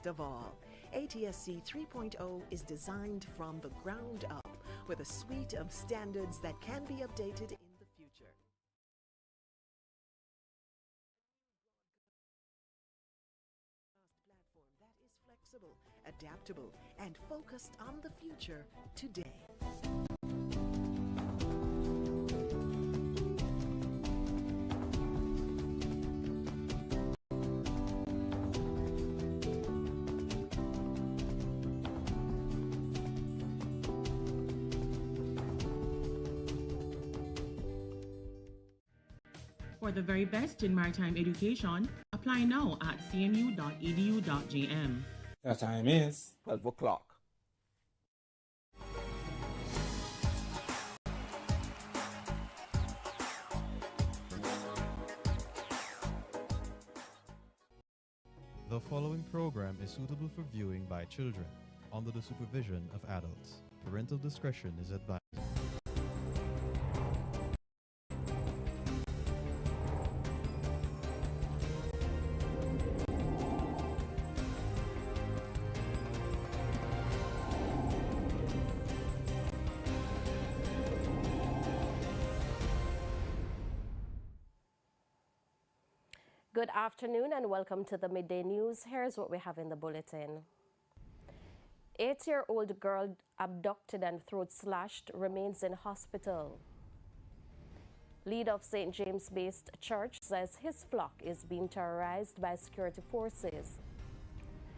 best of all. ATSC 3.0 is designed from the ground up with a suite of standards that can be updated in the future. Platform that is flexible, adaptable, and focused on the future today. For the very best in maritime education, apply now at cmu.edu.jm. The time is 12 o'clock. The following program is suitable for viewing by children under the supervision of adults. Parental discretion is advised. Good afternoon and welcome to the Midday News. Here's what we have in the bulletin. 8-year-old girl abducted and throat slashed remains in hospital. Leader of St. James-based church says his flock is being terrorized by security forces.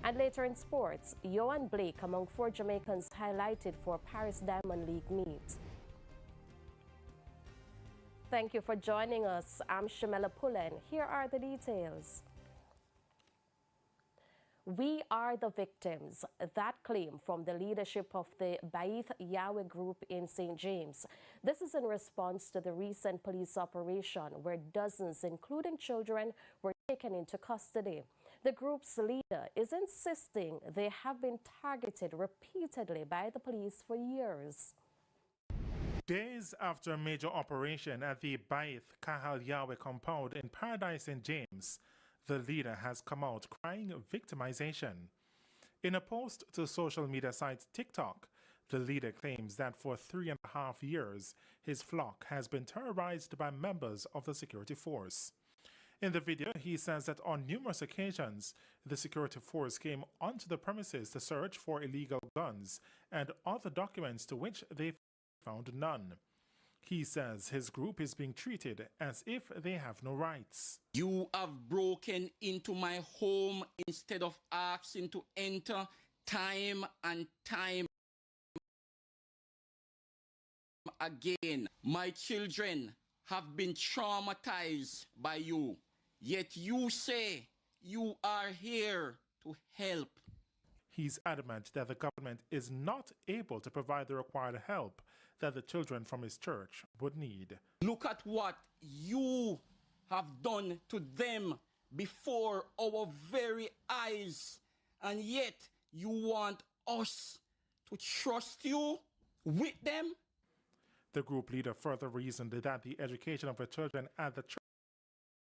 And later in sports, Johan Blake among 4 Jamaicans highlighted for Paris Diamond League meet. Thank you for joining us. I'm Shamela Pullen. Here are the details. We are the victims. That claim from the leadership of the Baith Yahweh group in St. James. This is in response to the recent police operation where dozens, including children, were taken into custody. The group's leader is insisting they have been targeted repeatedly by the police for years. Days after a major operation at the Baith Kahal Yahweh compound in Paradise St. James, the leader has come out crying victimization. In a post to social media site TikTok, the leader claims that for 3.5 years, his flock has been terrorized by members of the security force. In the video, he says that on numerous occasions, the security force came onto the premises to search for illegal guns and other documents to which they found none. He says his group is being treated as if they have no rights. You have broken into my home instead of asking to enter time and time again. My children have been traumatized by you, yet you say you are here to help. He's adamant that the government is not able to provide the required help that the children from his church would need. Look at what you have done to them before our very eyes, and yet you want us to trust you with them? The group leader further reasoned that the education of the children at the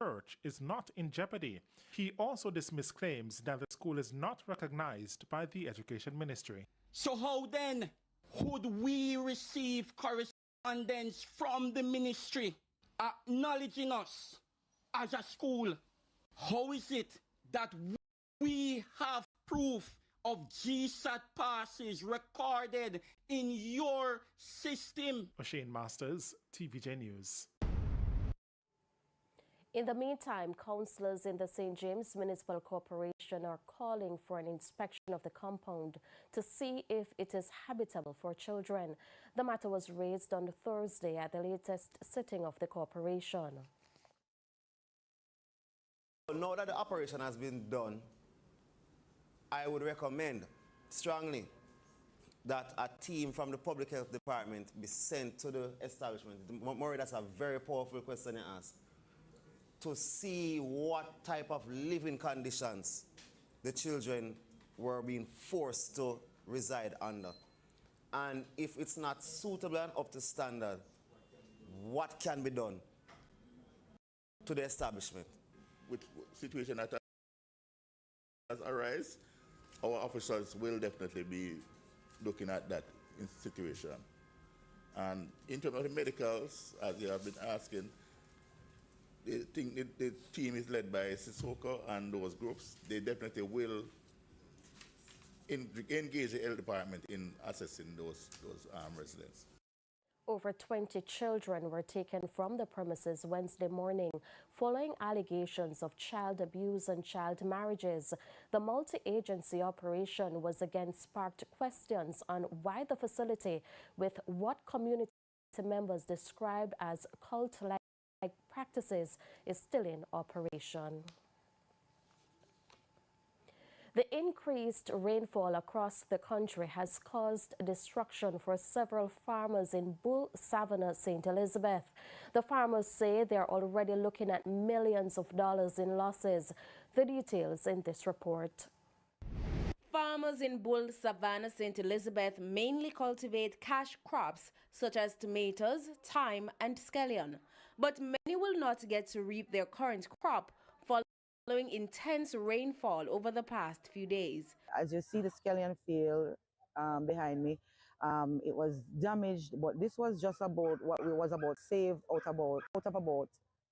church is not in jeopardy. He also dismissed claims that the school is not recognized by the education ministry. So how then would we receive correspondence from the ministry acknowledging us as a school? How is it that we have proof of GSAT passes recorded in your system? Shane Masters, TVJ News. In the meantime, councillors in the St. James Municipal Corporation are calling for an inspection of the compound to see if it is habitable for children. The matter was raised on Thursday at the latest sitting of the corporation. Now that the operation has been done, I would recommend strongly that a team from the Public Health Department be sent to the establishment. Murray, that's a very powerful question you ask. To see what type of living conditions the children were being forced to reside under. And if it's not suitable and up to standard, what can be done to the establishment? Which situation that has arisen, our officers will definitely be looking at that situation. And in terms of the medicals, as you have been asking, the team is led by Sissoko and those groups. They definitely will engage the health department in assessing those residents. Over 20 children were taken from the premises Wednesday morning following allegations of child abuse and child marriages. The multi-agency operation was again sparked questions on why the facility, with what community members described as cult-like practices, is still in operation. The increased rainfall across the country has caused destruction for several farmers in Bull Savannah, St. Elizabeth. The farmers say they're already looking at millions of dollars in losses. The details in this report. Farmers in Bull Savannah, St. Elizabeth mainly cultivate cash crops such as tomatoes, thyme and scallion. But many will not get to reap their current crop following intense rainfall over the past few days. As you see the scallion field behind me, it was damaged, but this was just about what we was about saved out of about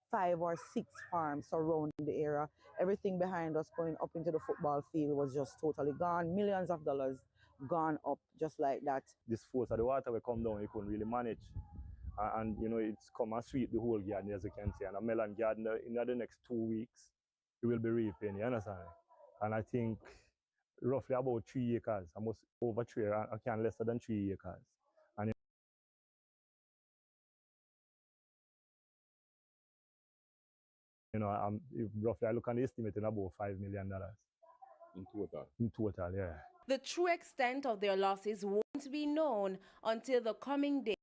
5 or 6 farms surrounding the area. Everything behind us going up into the football field was just totally gone. Millions of dollars gone up just like that. This force of the water will come down, you couldn't really manage. And you know, it's come and sweep the whole garden, as you can see. And a melon garden in the next 2 weeks, we will be reaping, you understand? And I think roughly about 3 acres, almost over 3, I can less than 3 acres. And you know, roughly I look at the estimate in about $5 million. In total? In total, yeah. The true extent of their losses won't be known until the coming days,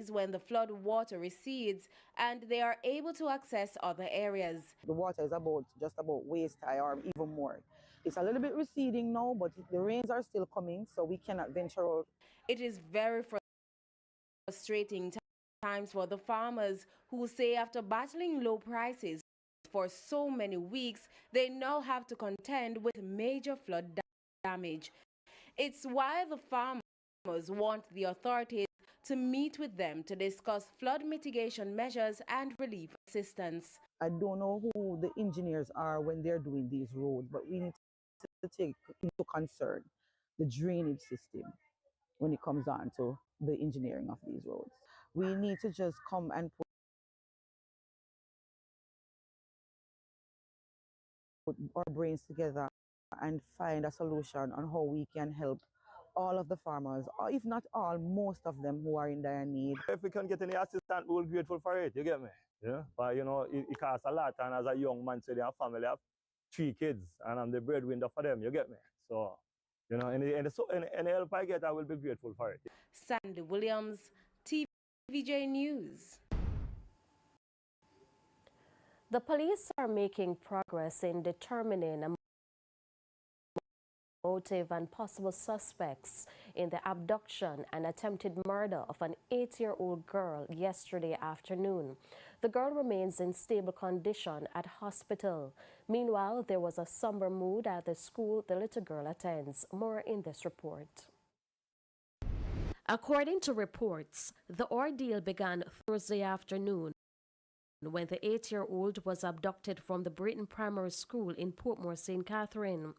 when the flood water recedes and they are able to access other areas. The water is just about waist high or even more. It's a little bit receding now, but the rains are still coming, so we cannot venture out. It is very frustrating times for the farmers who say after battling low prices for so many weeks, they now have to contend with major flood damage. It's why the farmers want the authorities to meet with them to discuss flood mitigation measures and relief assistance. I don't know who the engineers are when they're doing these roads, but we need to take into concern the drainage system when it comes on to the engineering of these roads. We need to just come and put our brains together and find a solution on how we can help all of the farmers, or if not all, most of them who are in dire need. If we can get any assistance, we'll be grateful for it, you get me? Yeah? But you know, it costs a lot, and as a young man, so they have family, have 3 kids, and I'm the breadwinner for them, you get me? So, you know, any help I get, I will be grateful for it. Sandy Williams, TVJ News. The police are making progress in determining a motive and possible suspects in the abduction and attempted murder of an 8-year-old girl yesterday afternoon. The girl remains in stable condition at hospital. Meanwhile, there was a somber mood at the school the little girl attends. More in this report. According to reports, the ordeal began Thursday afternoon when the 8-year-old was abducted from the Britain Primary School in Portmore, St. Catherine.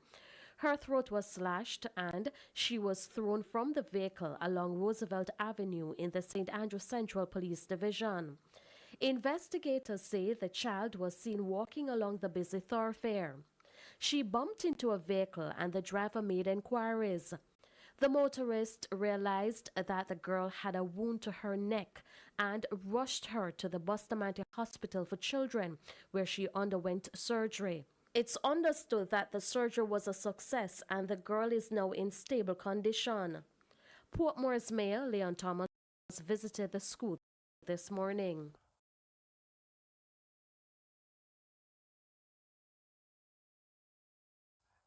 Her throat was slashed and she was thrown from the vehicle along Roosevelt Avenue in the St. Andrew Central Police Division. Investigators say the child was seen walking along the busy thoroughfare. She bumped into a vehicle and the driver made inquiries. The motorist realized that the girl had a wound to her neck and rushed her to the Bustamante Hospital for Children, where she underwent surgery. It's understood that the surgery was a success and the girl is now in stable condition. Portmore's Mayor Leon Thomas visited the school this morning.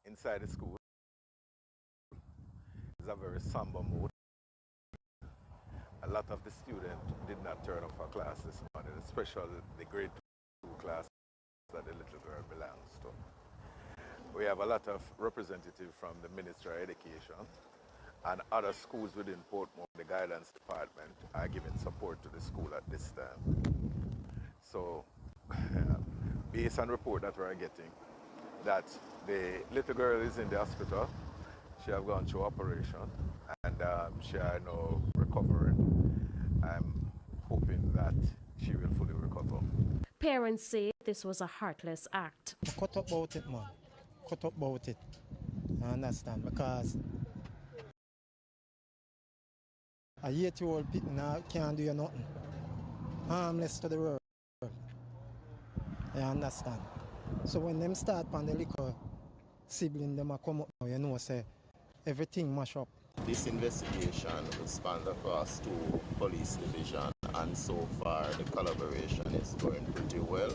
Inside the school is a very somber mood. A lot of the students did not turn up for class this morning, especially the grade 2 class that the little girl belongs to. We have a lot of representatives from the Ministry of Education and other schools within Portmore. The guidance department are giving support to the school at this time. So, based on report that we're getting, that the little girl is in the hospital. She have gone through operation and she are now recovering. I'm hoping that she will fully recover. Parents say this was a heartless act. Cut up about it, man. Cut up about it. I understand, because a 8-year-old people now can't do you nothing. Harmless to the world. I understand. So when them start on the liquor, sibling them a come up now, you know, say everything mash up. This investigation spans across 2 police divisions, and so far the collaboration is going pretty well.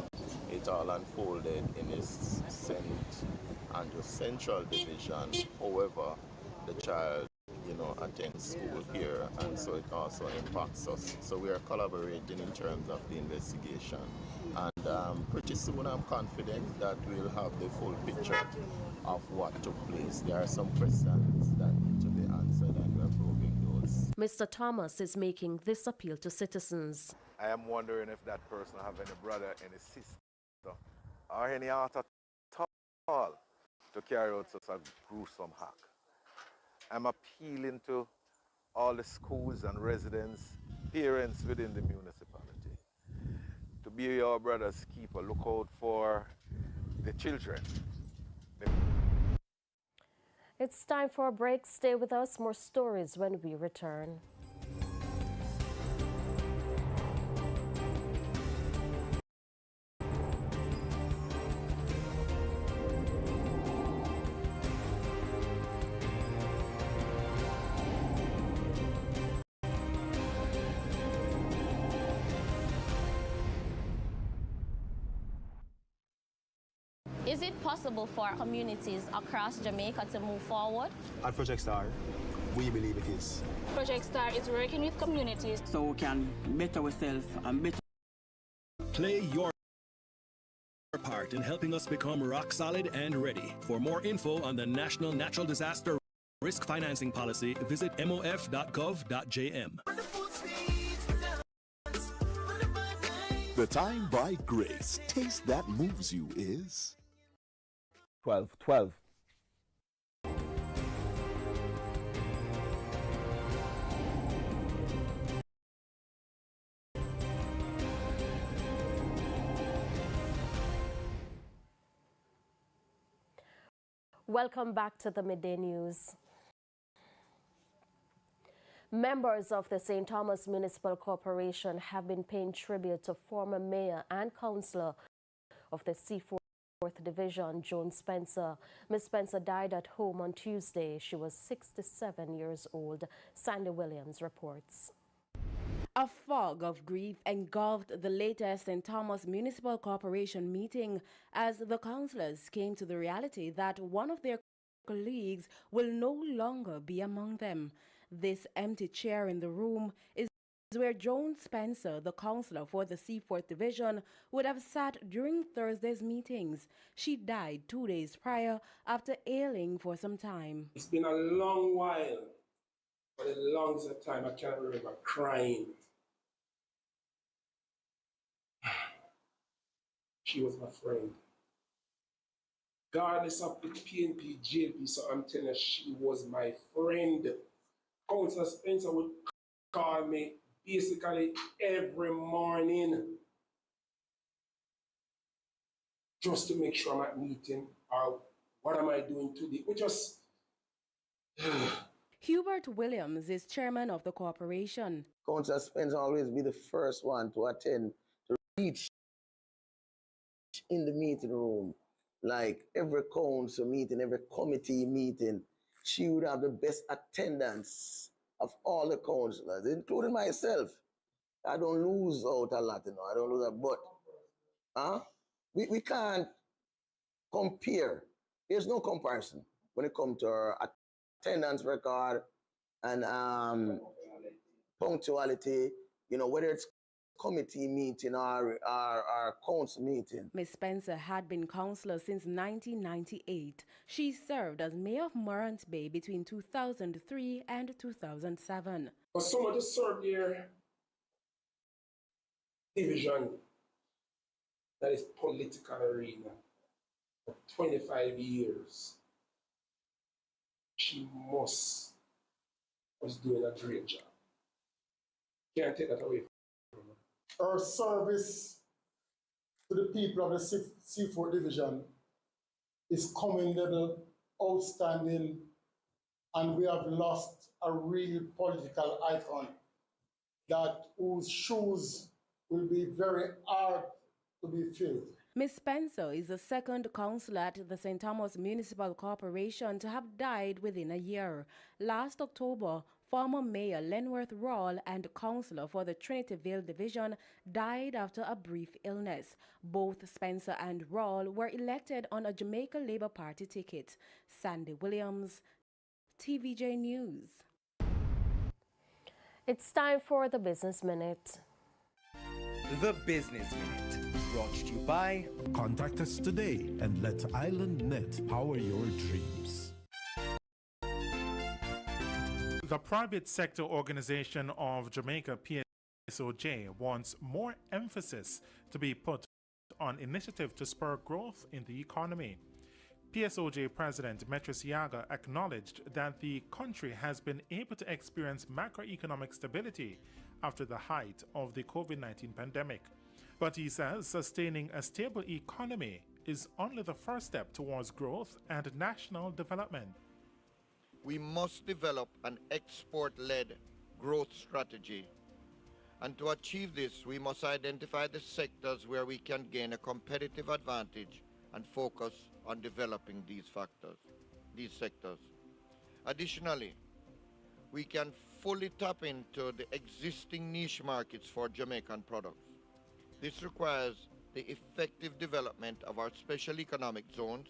It all unfolded in this St. Andrews Central Division. However, the child, attends school here, and so it also impacts us. So we are collaborating in terms of the investigation, and pretty soon I'm confident that we'll have the full picture of what took place. There are some questions that need to be answered, and we're probing those. Mr. Thomas is making this appeal to citizens. I am wondering if that person have any brother, any sister, or any heart at all to carry out such a gruesome act. I'm appealing to all the schools and residents, parents within the municipality, to be your brother's keeper. Look out for the children. It's time for a break. Stay with us. More stories when we return. Is it possible for communities across Jamaica to move forward? At Project Star, we believe it is. Project Star is working with communities so we can better ourselves and better. Play your part in helping us become rock solid and ready. For more info on the National Natural Disaster Risk Financing Policy, visit mof.gov.jm. The time by Grace. Taste that moves you is 12. Welcome back to the Midday News. Members of the St. Thomas Municipal Corporation have been paying tribute to former mayor and councillor of the C4th Division, Joan Spencer. Ms. Spencer died at home on Tuesday. She was 67 years old. Sandy Williams reports. A fog of grief engulfed the latest St. Thomas Municipal Corporation meeting as the councillors came to the reality that one of their colleagues will no longer be among them. This empty chair in the room is where Joan Spencer, the councillor for the C4th Division, would have sat during Thursday's meetings. She died 2 days prior after ailing for some time. It's been a long while, for the longest time I can't remember crying. She was my friend. Regardless of the PNP, JP, so I'm telling you, she was my friend. Councillor Spencer would call me basically every morning just to make sure I'm at meeting or what am I doing today. We just... Hubert Williams is chairman of the corporation. Councillor Spencer always be the first one to attend, to reach in the meeting room. Like every council meeting, every committee meeting, she would have the best attendance of all the councillors, including myself. I don't lose out a lot, I don't lose out, but we can't compare. There's no comparison when it comes to our attendance record and punctuality, whether it's committee meeting or council meeting. Ms. Spencer had been councillor since 1998. She served as mayor of Morant Bay between 2003 and 2007. But someone just served their division, that is political arena, for 25 years. She was doing a great job. Can't take that away from her. Her service to the people of the C4 division is commendable, outstanding, and we have lost a real political icon whose shoes will be very hard to be filled. Ms. Spencer is the second councillor at the St. Thomas Municipal Corporation to have died within a year. Last October, former Mayor Lenworth Rawle and councillor for the Trinityville Division died after a brief illness. Both Spencer and Rawle were elected on a Jamaica Labour Party ticket. Sandy Williams, TVJ News. It's time for the Business Minute. The Business Minute, brought to you by... Contact us today and let IslandNet power your dreams. The private sector organization of Jamaica, PSOJ, wants more emphasis to be put on initiative to spur growth in the economy. PSOJ President Metris Yaga acknowledged that the country has been able to experience macroeconomic stability after the height of the COVID-19 pandemic. But he says sustaining a stable economy is only the first step towards growth and national development. We must develop an export-led growth strategy. And to achieve this, we must identify the sectors where we can gain a competitive advantage and focus on developing these sectors. Additionally, we can fully tap into the existing niche markets for Jamaican products. This requires the effective development of our special economic zones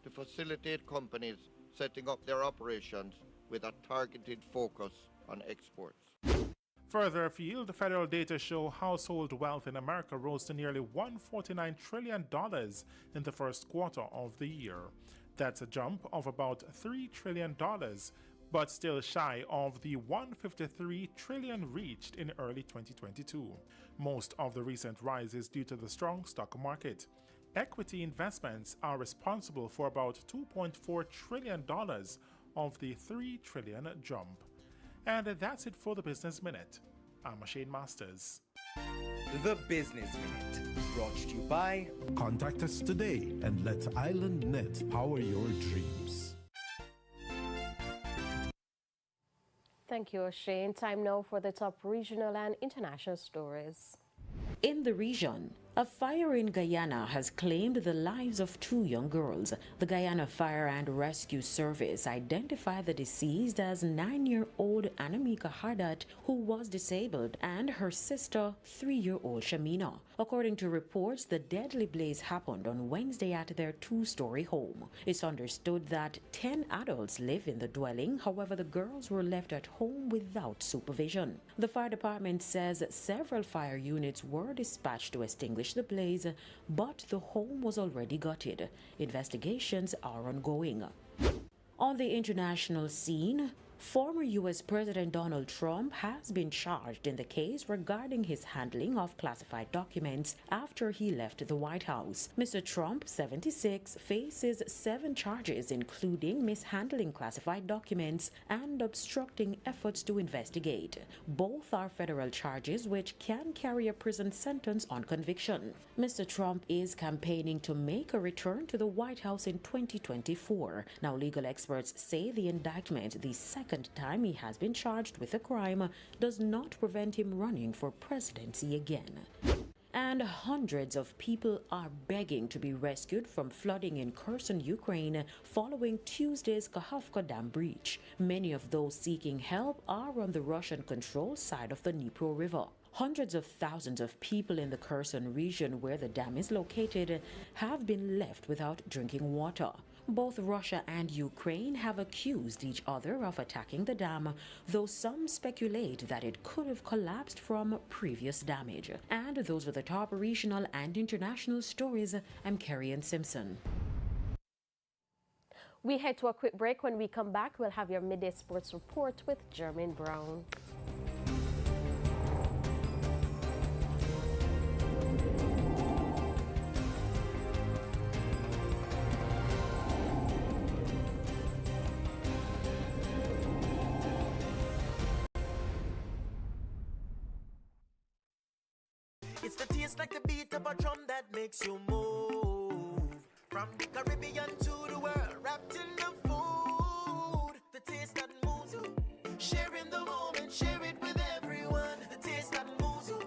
to facilitate companies setting up their operations with a targeted focus on exports. Further afield, federal data show household wealth in America rose to nearly $149 trillion in the first quarter of the year. That's a jump of about $3 trillion, but still shy of the $153 trillion reached in early 2022. Most of the recent rise is due to the strong stock market. Equity investments are responsible for about $2.4 trillion of the $3 trillion jump. And that's it for the Business Minute. I'm Shane Masters. The Business Minute, brought to you by... Contact us today and let IslandNet power your dreams. Thank you, Shane. Time now for the top regional and international stories. In the region, a fire in Guyana has claimed the lives of 2 young girls. The Guyana Fire and Rescue Service identified the deceased as 9-year-old Anamika Hardat, who was disabled, and her sister, 3-year-old Shamina. According to reports, the deadly blaze happened on Wednesday at their 2-story home. It's understood that 10 adults live in the dwelling. However, the girls were left at home without supervision. The fire department says several fire units were dispatched to extinguish the blaze, but the home was already gutted. Investigations are ongoing. On the international scene, former U.S. President Donald Trump has been charged in the case regarding his handling of classified documents after he left the White House. Mr. Trump, 76, faces 7 charges, including mishandling classified documents and obstructing efforts to investigate. Both are federal charges which can carry a prison sentence on conviction. Mr. Trump is campaigning to make a return to the White House in 2024. Now, legal experts say the indictment, the second time he has been charged with a crime, does not prevent him running for presidency again. And hundreds of people are begging to be rescued from flooding in Kherson, Ukraine, following Tuesday's Kakhovka Dam breach. Many of those seeking help are on the Russian-controlled side of the Dnipro River. Hundreds of thousands of people in the Kherson region, where the dam is located, have been left without drinking water. Both Russia and Ukraine have accused each other of attacking the dam, though some speculate that it could have collapsed from previous damage. And those are the top regional and international stories. I'm Carrie Ann Simpson. We head to a quick break. When we come back, we'll have your midday sports report with Jermaine Brown. It's the taste like the beat of a drum that makes you move. From the Caribbean to the world, wrapped in the food. The taste that moves you. Sharing the moment, share it with everyone. The taste that moves you.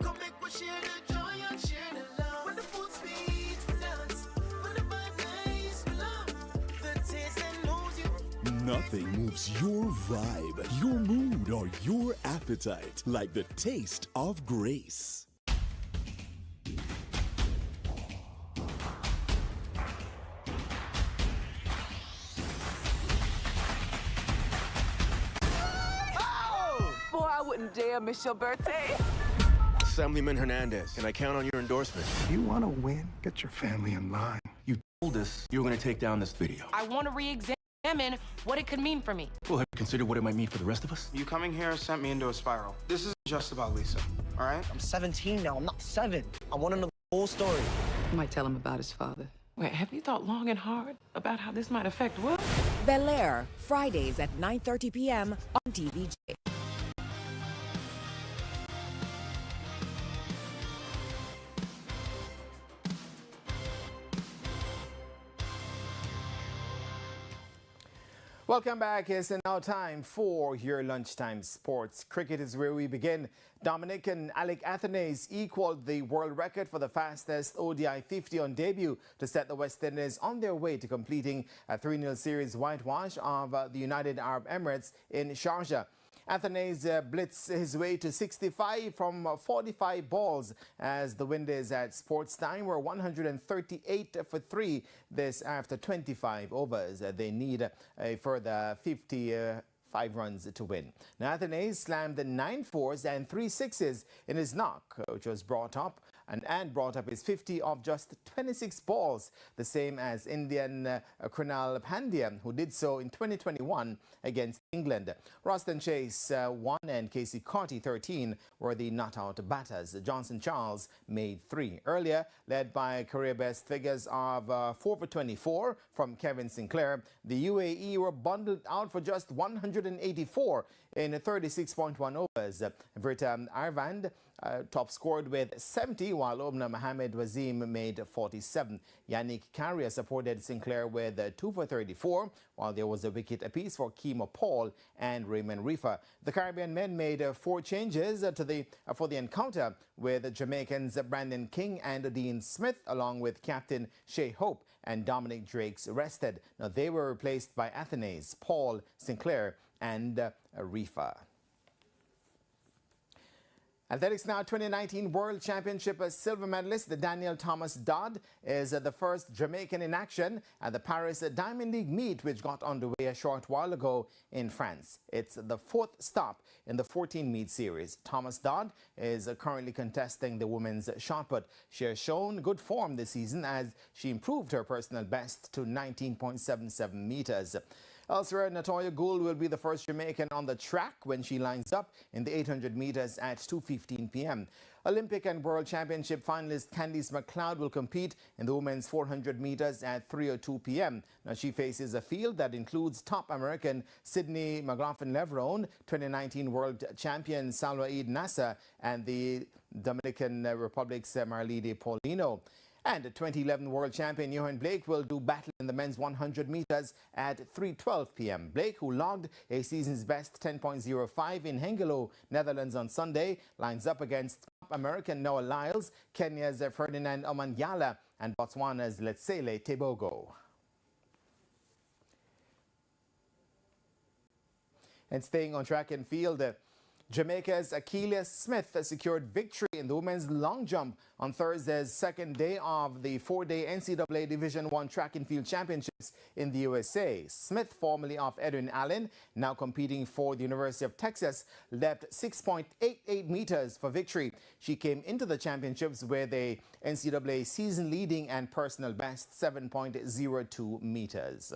Come make we share the joy and share the love. When the food's sweet, we dance. When the vibe nice, we love. The taste that moves you. Nothing moves your vibe, your mood, or your appetite like the taste of grace. Boy, I wouldn't dare miss your birthday. Assemblyman Hernandez, can I count on your endorsement? You want to win? Get your family in line. You told us you were going to take down this video. I want to re-examine what it could mean for me. Well, have you considered what it might mean for the rest of us? You coming here sent me into a spiral. This isn't just about Lisa, all right? I'm 17 now. I'm not 7. I want to know the whole story. I might tell him about his father. Wait, have you thought long and hard about how this might affect Will? Bel Air, Fridays at 9:30 p.m. on TVJ. Welcome back. It's now time for your lunchtime sports. Cricket is where we begin. Dominican Alec Athanaze equaled the world record for the fastest ODI 50 on debut to set the West Indies on their way to completing a 3-0 series whitewash of the United Arab Emirates in Sharjah. Athanaze blitzed his way to 65 from 45 balls as the Windies at sports time were 138 for 3. This after 25 overs. They need a further 55 runs to win. Now, Athanaze slammed 9 fours and 3 sixes in his knock, which was brought up his 50 of just 26 balls, the same as Indian Krunal Pandya, who did so in 2021 against England. Roston Chase 1 and Casey Carty 13 were the not-out batters. Johnson Charles made 3. Earlier, led by career-best figures of 4 for 24 from Kevin Sinclair, the UAE were bundled out for just 184 in 36.1 overs. Vrita Arvand top scored with 70, while Omna Mohamed Wazim made 47. Yannick Carrier supported Sinclair with 2 for 34, while there was a wicket apiece for Kimo Paul and Raymond Rifa. The Caribbean men made 4 changes for the encounter, with Jamaicans Brandon King and Dean Smith, along with Captain Shea Hope and Dominic Drakes rested. Now they were replaced by Athanaze, Paul, Sinclair and Rifa. Athletics now. 2019 World Championship silver medalist Daniel Thomas Dodd is the first Jamaican in action at the Paris Diamond League meet, which got underway a short while ago in France. It's the 4th stop in the 14-meet series. Thomas Dodd is currently contesting the women's shot put. She has shown good form this season as she improved her personal best to 19.77 meters. Elsewhere, Natoya Gould will be the first Jamaican on the track when she lines up in the 800 meters at 2:15 p.m. Olympic and World Championship finalist Candice McLeod will compete in the women's 400 meters at 3:02 p.m. Now, she faces a field that includes top American Sydney McLaughlin-Levrone, 2019 World Champion Salwa Eid Nasser, and the Dominican Republic's Marlene Paulino. And 2011 World Champion Johan Blake will do battle in the men's 100 meters at 3:12 p.m. Blake, who logged a season's best 10.05 in Hengelo, Netherlands on Sunday, lines up against top American Noah Lyles, Kenya's Ferdinand Omanyala, and Botswana's Letsele Tebogo. And staying on track and field, Jamaica's Achilles Smith secured victory in the women's long jump on Thursday's second day of the four-day NCAA Division I Track and Field Championships in the USA. Smith, formerly of Edwin Allen, now competing for the University of Texas, leapt 6.88 meters for victory. She came into the championships with a NCAA season-leading and personal best 7.02 meters.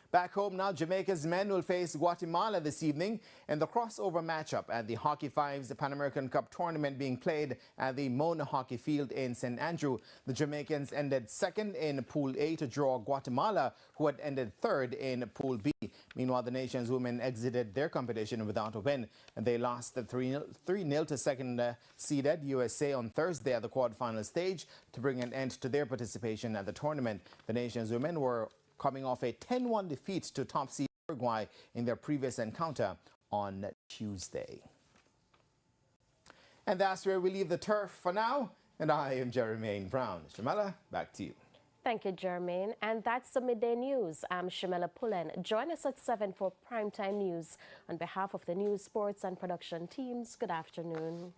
Back home now, Jamaica's men will face Guatemala this evening in the crossover matchup at the Hockey Fives Pan American Cup tournament being played at the Mona Hockey Field in St. Andrew. The Jamaicans ended second in Pool A to draw Guatemala, who had ended third in Pool B. Meanwhile, the nation's women exited their competition without a win, and they lost 3-0 to second-seeded USA on Thursday at the quarterfinal stage to bring an end to their participation at the tournament. The nation's women were coming off a 10-1 defeat to top seed Uruguay in their previous encounter on Tuesday. And that's where we leave the turf for now. And I am Jermaine Brown. Shamala, back to you. Thank you, Jermaine. And that's the Midday News. I'm Shamela Pullen. Join us at 7 for Primetime News. On behalf of the news, sports, and production teams, good afternoon.